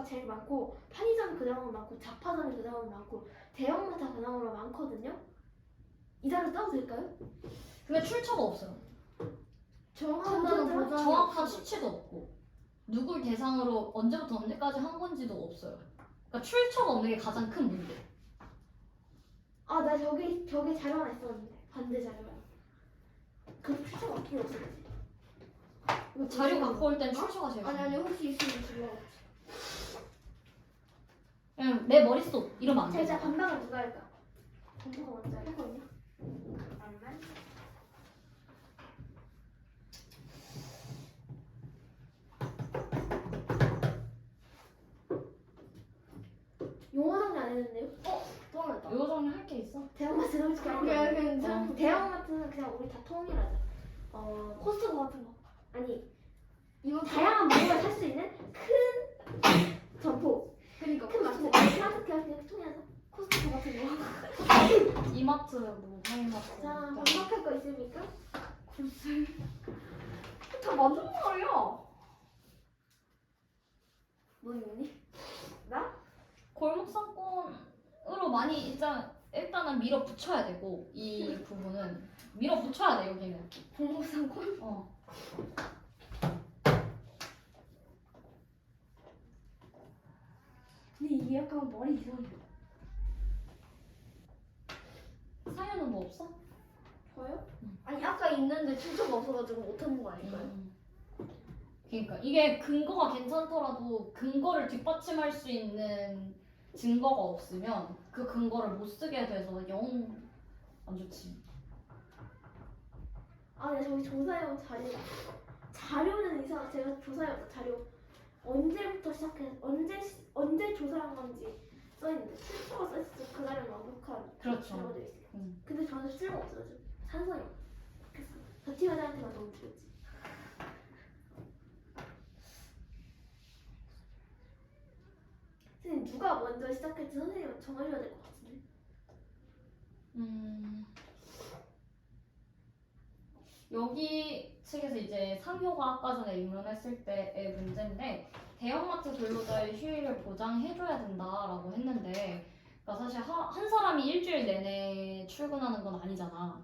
제일 많고 편의점이 그 다음으로 많고 잡화점이 그 다음으로 많고 대형마트가 그 다음으로 많거든요. 이 자료 써도 될까요? 근데 출처가 없어요. 정확한 수치도 없고 누굴 대상으로 언제부터 언제까지 한 건지도 없어요. 그러니까 출처가 없는 게 가장 큰 문제. 아, 나 저기 자료 하나 있었는데 반대 자료야. 그 출처가 어떻게 없어졌지? 자료 갖고 올 땐 출처가 제일 아니 중요해요. 혹시 있으면 불러봐. 그냥 내 머릿속 이러면 안 돼. 자, 반박을 누가 할까? 반박을 먼저 했거든요. 잠깐만. 용어 정리 안 했는데요? 통화했다. 요거 정리 할 게 있어? 대형마트는 어. 대형마트는 그냥 우리 다 통일하자. 코스트코 같은 거. 아니 다양한 물건을 살 수 있는 큰 점포. 그러니까 큰 마트. 마트가 그냥 통일하자. 코스트코 같은 거. 이마트, 뭐 하이마트. 자, 반박할 거 있습니까? 다 맞는 말이야. 뭐 있니? 나? 골목 상권으로 많이 일단은 밀어붙여야 되고 이 부분은 밀어붙여야 돼 여기는. 공공상권? 어. 근데 이게 약간 머리 이상해. 사연은 뭐 없어? 저요? 아니 아까 있는데 출처가 없어가지고 못하는 거 아닐까요? 그러니까 이게 근거가 괜찮더라도 근거를 뒷받침할 수 있는 증거가 없으면 그 근거를 못 쓰게 돼서 영 안 좋지. 아, 네, 저기 조사용 자료는 이상. 제가 조사용 자료 언제부터 시작해 언제 조사한 건지 써 있는데 출처가 써 있어. 그날은 완벽한 그렇죠. 자료가 돼 있어요. 음. 근데 저는 쓸모 없어요. 좀 산성이 없겠어. 버티가자한테만 너무 들었지. 선생님 누가 먼저 시작할지 선생님 정하셔야 될 것 같은데. 여기 측에서 이제 상효가 아까 전에 입론했을 때의 문제인데 대형마트 근로자의 휴일을 보장해줘야 된다라고 했는데 그러니까 사실 한 사람이 일주일 내내 출근하는 건 아니잖아.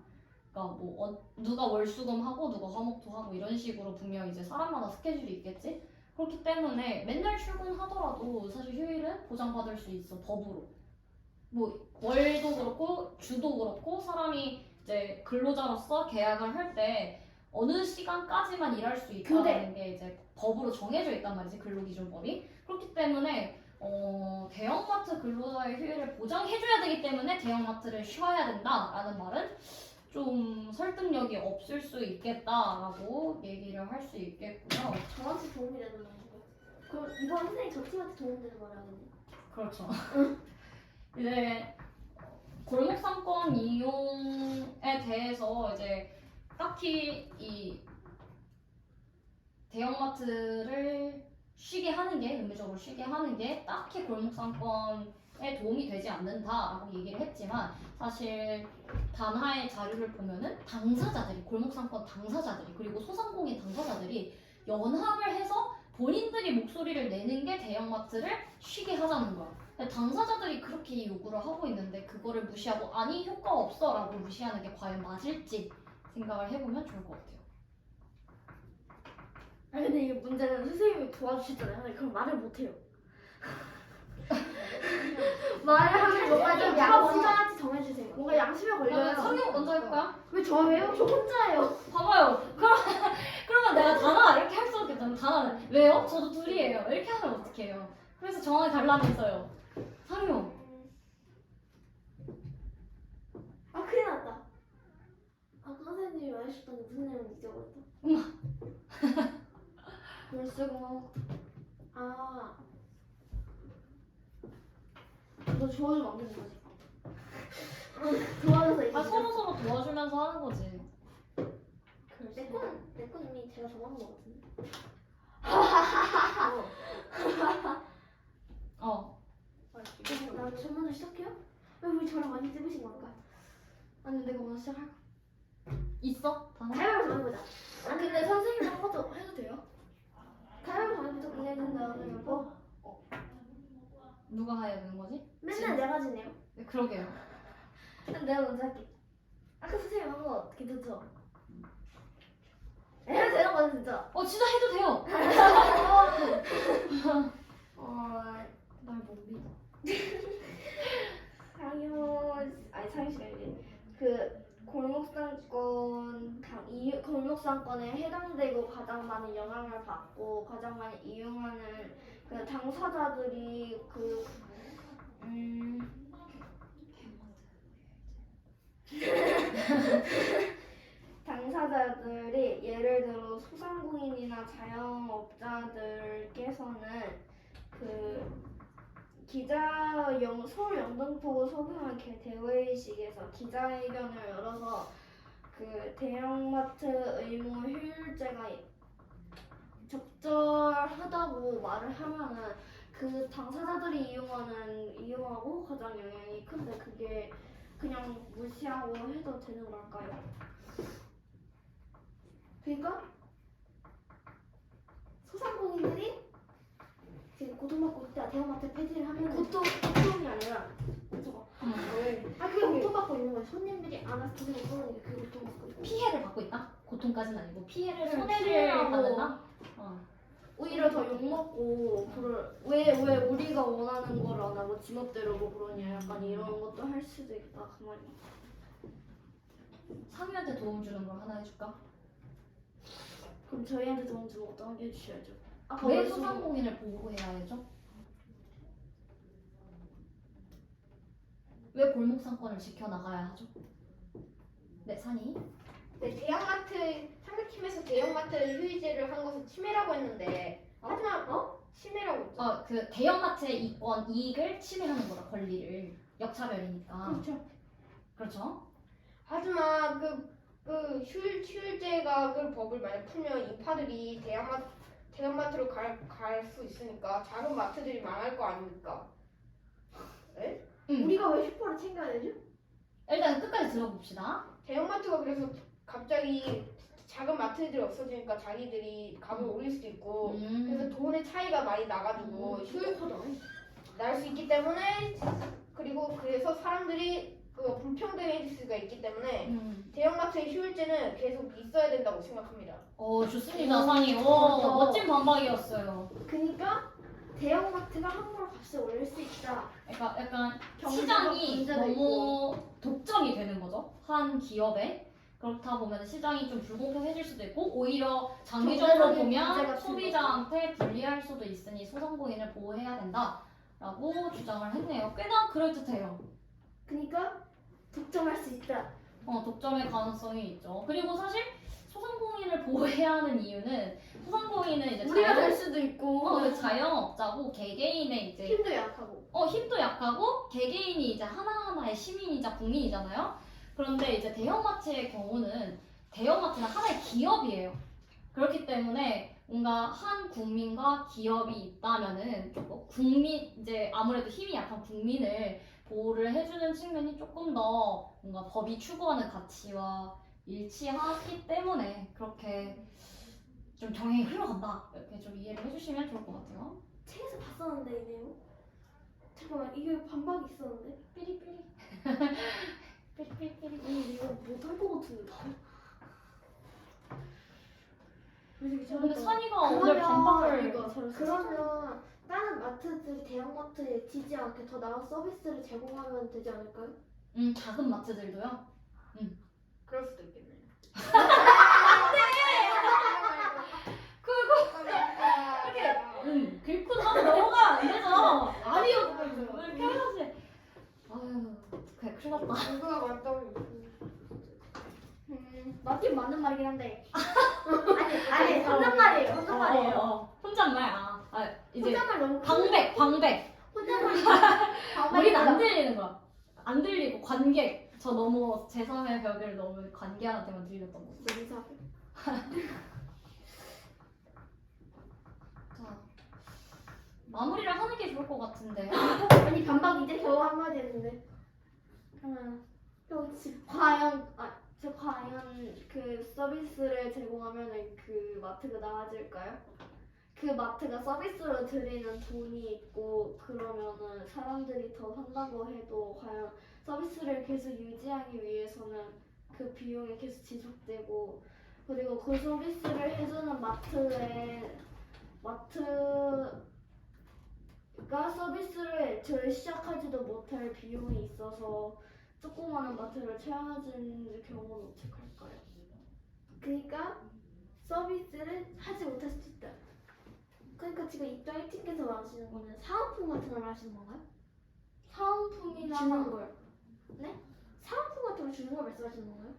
그러니까 뭐 누가 월수금하고 누가 화목토하고 이런 식으로 분명 이제 사람마다 스케줄이 있겠지. 그렇기 때문에 맨날 출근하더라도 사실 휴일은 보장받을 수 있어 법으로. 뭐 월도 그렇고 주도 그렇고 사람이 이제 근로자로서 계약을 할 때 어느 시간까지만 일할 수 있다는 게 이제 법으로 정해져 있단 말이지 근로기준법이. 그렇기 때문에 대형마트 근로자의 휴일을 보장해줘야 되기 때문에 대형마트를 쉬어야 된다라는 말은 좀 설득력이 없을 수 있겠다라고 얘기를 할 수 있겠고요. 저한테 도움이 되는 건가요? 그럼 이번 선생님 저 팀한테 도움되는 거라겠네. 그렇죠. 이제 골목상권 이용에 대해서 이제 딱히 이 대형마트를 쉬게 하는 게 의무적으로 쉬게 하는 게 딱히 골목상권에 도움이 되지 않는다라고 얘기를 했지만 사실 단하의 자료를 보면은 당사자들이 골목상권 당사자들이 그리고 소상공인 당사자들이 연합을 해서 본인들이 목소리를 내는 게 대형마트를 쉬게 하자는 거야. 근데 당사자들이 그렇게 요구를 하고 있는데 그거를 무시하고 아니 효과 없어 라고 무시하는 게 과연 맞을지 생각을 해보면 좋을 것 같아요. 아니 근데 이게 문제는 선생님이 도와주시잖아요. 근데 그럼 말을 못해요. 말을 하면 뭔가 좀 누가 먼저 양심, 할지 정해주세요. 뭔가 양심에 걸려요. 성형 먼저 할 거야? 왜 저예요? 저 혼자예요. 봐봐요. 그러면 내가 다나 이렇게 할 수 없겠잖아. 다나는 왜요? 저도 둘이에요. 이렇게 하면 어떡해요? 그래서 정하게 달라면서요. 상용. 아, 큰일 났다. 아까 선생님이 말해주셨던 게 무슨 내용인지 잊어버렸다. 월수금. 아, 너 도와주면 안 되는 거지. 도와줘서 이제. 서로 도와주면서 하는 거지. 내 건 이미 제가 정한 거 같은데. 나 저 먼저 시작해요? 왜 우리 저랑 많이 찝으신 걸까? 아니 내가 먼저 시작할까? 있어? 다나? 가위바위보 정해보자. 아 근데 선생님 한 것도 해도 돼요? 가위바위보 정해보자. 그냥 된다. 가위바위보. 누가 해야 되는 거지? 맨날 내가 지내요. 네, 그러게요. 그럼 내가 먼저 할게. 아까 선생님 한 거 괜찮죠? 해도 되는 거지 진짜. 진짜 해도 돼요. 날 못 믿어. 상시간이 그 골목상권에 해당되고 가장 많은 영향을 받고 가장 많이 이용하는 그 당사자들이 당사자들이 예를 들어 소상공인이나 자영업자들께서는 서울 영등포구 소규모 대회의식에서 기자회견을 열어서 그 대형마트 의무 휴일제가 적절하다고 말을 하면은 그 당사자들이 이용하고 가장 영향이 큰데 그게 그냥 무시하고 해도 되는 걸까요? 그러니까 소상공인들이 지금 고통받고 있다. 대형마트 폐지를 하면 고통이 아니라 저거. 음. 그게 고통받고 있는 거예요. 손님들이 안 와서 고생을 떠는 게 그게 고통받고 있는 거예요. 피해를 받고 있다? 고통까지는 아니고 피해를 네, 손해를 피해라고. 받는다? 오히려 더 욕먹고 왜 우리가 원하는 걸 안 하고 지멋대로 뭐 그러냐 약간 이런 것도 할 수도 있다 그 말이야. 상인한테 도움 주는 걸 하나 해줄까? 그럼 저희한테 도움 주고 어떤 게 해주셔야죠. 아까 왜 말씀- 소상공인을 보호해야 하죠? 왜 골목상권을 지켜나가야 하죠? 네, 산이. 네, 대형마트 상대팀에서 대형마트 휴일제를 한 것은 침해라고 했는데 하지만 침해라고 했죠. 그 대형마트의 이익을 침해하는 거다, 권리를. 역차별이니까. 그렇죠. 그렇죠? 하지만 그 휴일제가 그 법을 만약 풀면 인파들이 대형마트로 갈 수 있으니까 작은 마트들이 망할 거 아닙니까? 우리가 왜 슈퍼를 챙겨야 되죠? 일단 끝까지 들어봅시다. 대형마트가 그래서 갑자기 작은 마트들이 없어지니까 자기들이 값을 올릴 수도 있고 그래서 돈의 차이가 많이 나가지고 휴일 날 수 있기 때문에 그리고 그래서 사람들이 불평등해질 수가 있기 때문에 대형마트의 휴일제는 계속 있어야 된다고 생각합니다. 좋습니다, 상이. 그렇죠. 멋진 반박이었어요. 그러니까 대형마트가 함부로 값을 올릴 수 있다. 그러니까 약간 경제적 시장이 문제도 너무 독점이 되는 거죠. 한 기업에. 그렇다 보면 시장이 좀 불공평해질 수도 있고 오히려 장기적으로 경제적인 문제가 보면 큰 소비자한테 불리할 수도 있으니 소상공인을 보호해야 된다라고 주장을 했네요. 꽤나 그럴듯해요. 그러니까 독점할 수 있다. 독점의 가능성이 있죠. 그리고 사실 소상공인을 보호해야 하는 이유는 소상공인은 이제 우리가 될 수도 있고 자영업자고 개개인의 이제 힘도 약하고 힘도 약하고 개개인이 이제 하나하나의 시민이자 국민이잖아요. 그런데 이제 대형마트의 경우는 대형마트는 하나의 기업이에요. 그렇기 때문에 뭔가 한 국민과 기업이 있다면은 조금 이제 아무래도 힘이 약한 국민을 보호를 해주는 측면이 조금 더 뭔가 법이 추구하는 가치와 일치하기 때문에 그렇게 좀 정행이 흘러간다. 이렇게 좀 이해를 해주시면 좋을 것 같아요. 책에서 봤었는데 이 내용. 잠깐만 이게 반박이 있었는데. 삐리삐리. 삐리삐리. 이거 못할 것 같은데 다. 근데 산이가 오늘 반박을 그러면 다른 마트들이 대형마트에 지지 않게 더 나은 서비스를 제공하면 되지 않을까요? 작은 마트들도요. 그럴 수도 있겠네요. 긁고 나도 넘어가 안 되죠. 아니요. 왜 이렇게 하지? 아유, 그래 큰일 났다. 누가 맞다고 맞긴 맞는 말이긴 한데 아니 혼잣말이에요. 혼잣말이에요. 혼잣말. 이제 혼잣말 너무 방백. 혼잣말. 우리는 안 들리는 거야. 안 들리고 관객. 저 너무 제3의 벽을 너무 관객한테만 들렸던 거. 이상하게. 자, 마무리를 하는 게 좋을 것 같은데. 아니 반박 이제 겨우 한마디 했는데. 그러면 역시 과연 그 서비스를 제공하면은 그 마트가 나아질까요? 그 마트가 서비스로 드리는 돈이 있고 그러면은 사람들이 더 산다고 해도 과연 서비스를 계속 유지하기 위해서는 그 비용이 계속 지속되고 그리고 그 서비스를 해주는 마트가 서비스를 애초에 시작하지도 못할 비용이 있어서 조그마한 마트를 채워준 경우는 어떻게 할까요? 그러니까 서비스를 하지 못할 수도 있다. 그러니까 지금 입장 1팀께서 말하시는 거는 사은품 같은 걸 말하시는 건가요? 사은품이나 주는 걸. 네? 사은품 같은 걸 주는 걸 말씀하시는 건가요?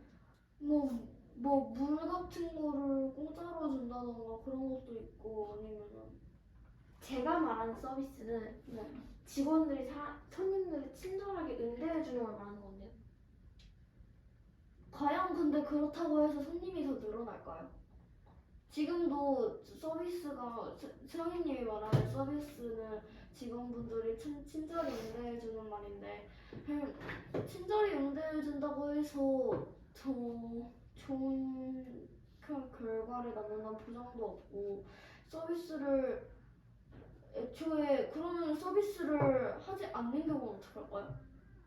뭐 물 같은 거를 공짜로 준다던가 그런 것도 있고 아니면은 제가 말하는 서비스는 직원들이 손님들을 친절하게 응대해 주는 걸 말하는 건데요. 과연 근데 그렇다고 해서 손님이 더 늘어날까요? 지금도 서비스가 성인님이 말하는 서비스는 직원분들이 친절히 응대해주는 말인데 친절히 응대해준다고 해서 더 좋은 그 결과를 낳는다는 보장도 없고 서비스를 애초에 그러면 서비스를 하지 않는 경우는 어떻게 할까요?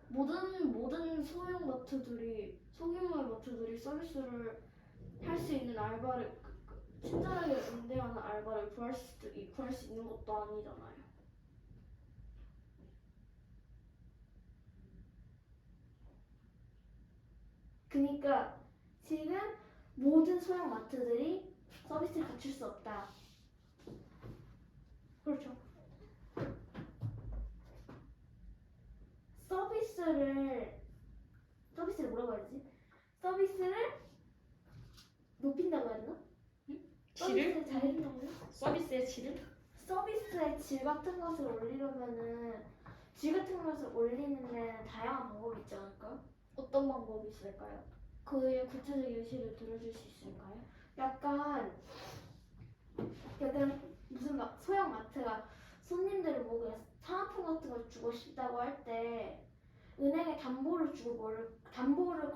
모든 소형 마트들이 소규모의 마트들이 서비스를 할 수 있는 알바를 친절하게 응대하는 알바를 구할 수 있는 것도 아니잖아요. 그러니까 지금 모든 소형 마트들이 서비스를 갖출 수 없다. 그렇죠. 서비스를 뭐라고 해야 되지? 서비스를 높인다고 해야 되나? 질을? 서비스를 잘해준다고 해요? 서비스의 질을? 서비스의 질 같은 것을 올리려면은 질 같은 것을 올리는 데는 다양한 방법이 있지 않을까요? 어떤 방법이 있을까요? 그의 구체적 예시를 들어줄 수 있을까요? 약간 무슨 막 소형 마트가 손님들을 뭐 그냥 사은품 같은 걸 주고 싶다고 할 때 은행에 담보를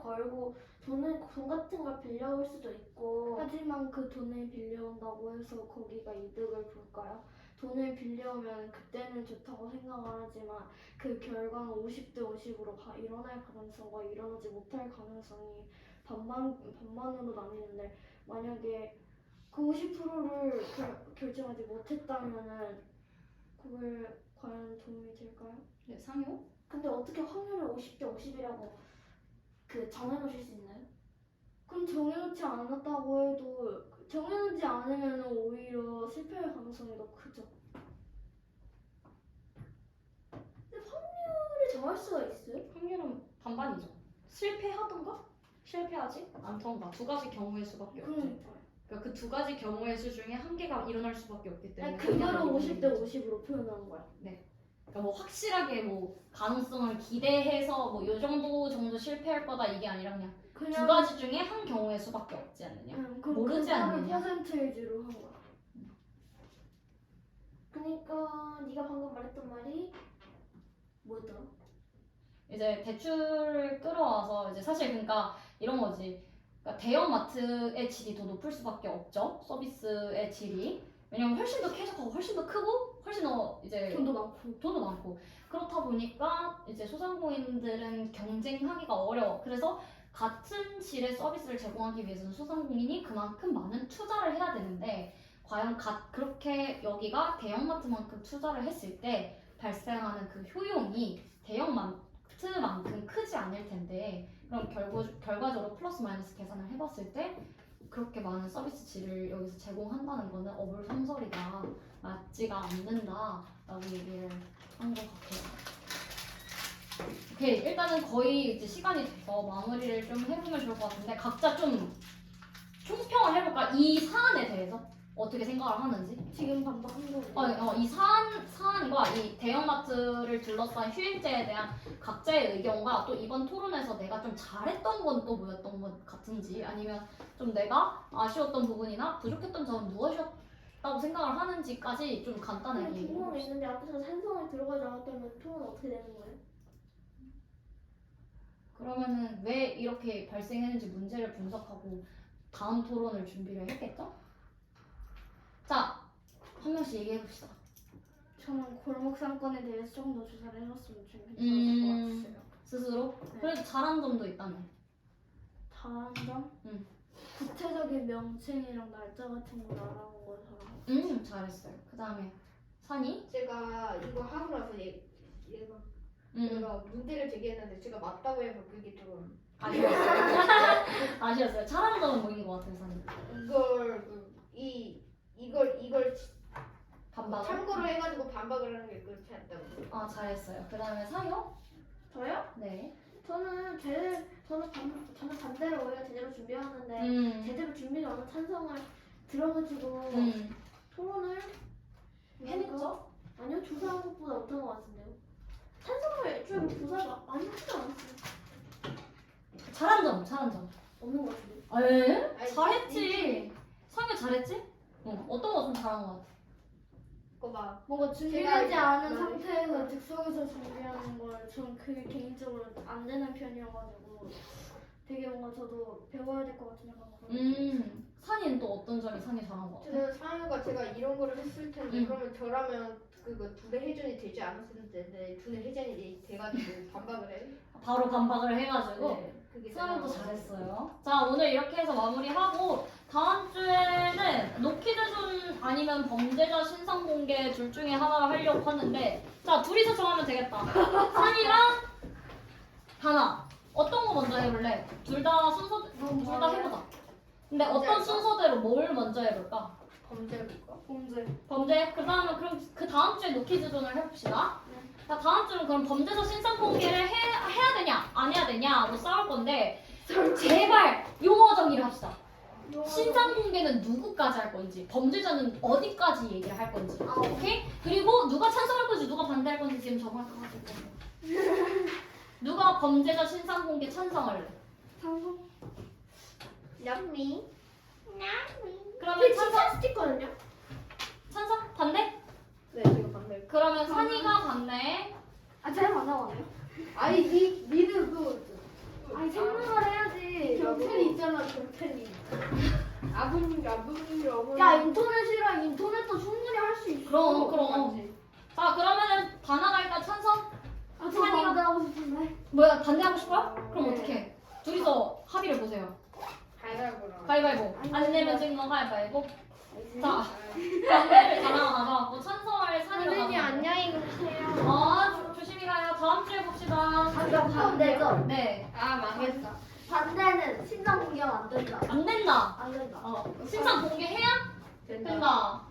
걸고 돈 같은 걸 빌려올 수도 있고. 하지만 그 돈을 빌려온다고 해서 거기가 이득을 볼까요? 돈을 빌려오면 그때는 좋다고 생각을 하지만 그 결과는 50대 50으로 일어날 가능성과 일어나지 못할 가능성이 반반으로 나뉘는데 만약에 그 50%를 결정하지 못했다면은 그걸 과연 도움이 될까요? 네, 상요? 근데 어떻게 확률을 50대 50이라고 정해놓으실 수 있나요? 그럼 정해놓지 않았다고 해도 정해놓지 않으면 오히려 실패할 가능성이 더 크죠. 근데 확률을 정할 수가 있어요? 확률은 반반이죠. 실패하던가 실패하지 않던가 두 가지 경우일 수밖에 없지. 그러니까요. 그러니까 그 두 가지 경우의 수 중에 한 개가 일어날 수밖에 없기 때문에 그거를 그냥 50대 50으로 표현하는 거야. 그러니까 뭐 확실하게 뭐 가능성을 기대해서 뭐 요 정도 실패할 거다 이게 아니라 그냥 두 가지 중에 한 경우의 수밖에 없지 않느냐. 모르지 않느냐. 퍼센테이지로 한 거야. 그러니까 네가 방금 말했던 말이 뭐였더라? 이제 대출을 끌어와서 이제 사실 그러니까 이런 거지. 그러니까 대형 마트의 질이 더 높을 수밖에 없죠. 서비스의 질이. 왜냐면 훨씬 더 쾌적하고 훨씬 더 크고 훨씬 더 이제 돈도 많고 그렇다 보니까 이제 소상공인들은 경쟁하기가 어려워. 그래서 같은 질의 서비스를 제공하기 위해서는 소상공인이 그만큼 많은 투자를 해야 되는데 과연 그렇게 여기가 대형마트만큼 투자를 했을 때 발생하는 그 효용이 대형마트만큼 크지 않을 텐데 그럼 결과적으로 플러스 마이너스 계산을 해봤을 때 그렇게 많은 서비스 질을 여기서 제공한다는 거는 어불성설이다, 맞지가 않는다라고 얘기를 한 것 같아요. 오케이, 일단은 거의 이제 시간이 돼서 마무리를 좀 해보면 좋을 것 같은데 각자 좀 총평을 해볼까? 이 사안에 대해서 어떻게 생각을 하는지? 지금 방금 한 거예요. 이 사안과 이 대형마트를 둘러싼 휴일제에 대한 각자의 의견과 또 이번 토론에서 내가 좀 잘했던 건 또 뭐였던 것 같은지 아니면 좀 내가 아쉬웠던 부분이나 부족했던 점은 무엇이었다고 생각을 하는지까지 좀 간단하게 근데 얘기해 궁금한 게 봅시다. 있는데 앞에서 산성을 들어가지 않았다면 토론 어떻게 되는 거예요? 그러면은 왜 이렇게 발생했는지 문제를 분석하고 다음 토론을 준비를 했겠죠? 자, 한 명씩 얘기해 봅시다. 저는 골목 상권에 대해서 좀 더 조사를 해봤으면 좀 괜찮을 것 같았어요. 스스로? 네. 그래도 잘한 점도 있다며. 다른 점? 응. 구체적인 명칭이랑 날짜 같은 거 알아본 거 잘하고. 잘했어요. 그 다음에 산이? 제가 이거 하고 나서 얘가 내가 문제를 제기했는데 제가 맞다고 해서 그게 좀 아쉬웠어요. 아쉬웠어요. 잘한 점은 뭐인 것 같아요, 산이? 이걸 반박. 참고로 해가지고 반박을 하는 게 그렇지 않다고. 아, 잘했어요. 그 다음에 사요? 저요? 네. 저는 반대로 오히려 제대로 준비하는데 제대로 준비가 안 한 찬성을 들어가지고 토론을 해냈죠? 아니요, 조사한 것보다 못한 것 같은데요. 찬성을 애초에 조사가 많이 하지도 않았어요. 잘한 점. 없는 것 같은데. 에? 아니, 잘했지. 상유 잘했지? 어떤 거 좀 잘한 것 같아? 그거 봐. 뭔가 준비되지 제가 않은 이거 상태에서 즉석에서 준비하는 걸 저는 그게 개인적으로 안 되는 편이어가지고 되게 뭔가 저도 배워야 될 것 같은 약간 그런 산이는 또 어떤 점이 상이 잘한 것 같아? 저는 상유가 제가 이런 거를 했을 텐데 그러면 저라면 그거 두뇌 회전이 되지 않았을 텐데 두뇌 회전이 돼가지고 반박을 해. 바로 반박을 해가지고 네, 그게 수아도 대단한 잘했어요. 자, 오늘 이렇게 해서 마무리하고 다음 주에는 노키드존 아니면 범죄자 신상 공개 둘 중에 하나를 하려고 하는데 자, 둘이서 정하면 되겠다. 산이랑 다나 어떤 거 먼저 해볼래? 둘 다 순서 둘 다 해보자. 근데 어떤 순서대로 뭘 먼저 해볼까? 범죄일까? 범죄? 그 다음에 그럼 그 다음 주에 노키즈존을 해봅시다. 자, 다음 주는 그럼 범죄자 신상 공개를 해야 되냐 안 해야 되냐로 싸울 건데 제발 용어 정의를 합시다. 신상 공개는 누구까지 할 건지, 범죄자는 어디까지 얘기를 할 건지, 오케이? 그리고 누가 찬성할 건지, 누가 반대할 건지 지금 정확하게 거예요. 누가 범죄자 신상 공개 찬성할래? 상성? 람미. 그러면 찬성 스티커는요? 찬성? 반대? 네, 제가 반대. 그러면 산이가 반대. 아 제가 만나봤네요. 아니 니는 아니 생각을 해야지. 경찰이 있잖아 경찰이. 아버님. 야 인터넷이랑 인터넷도 충분히 할 수 있어. 그럼. 자, 그러면은 다 나갈까 찬성? 아 저 반대하고 싶은데. 뭐야, 반대하고 싶어요? 그럼 네. 어떡해? 둘이서 합의를 보세요. 가위바위보라. 가위바위보. 아니, 안 내면 진거 가위바위보. 자, 아, 반대를 다나가 가져왔고 찬성을 산이가 선생님 가져왔고. 안녕히 계세요. 조심히 가요. 다음 주에 봅시다. 반대죠. 네. 아 망했어. 반대는 신상 공개가 안 된다. 안 된다. 안 된다. 신상 공개해야 된다. 된다.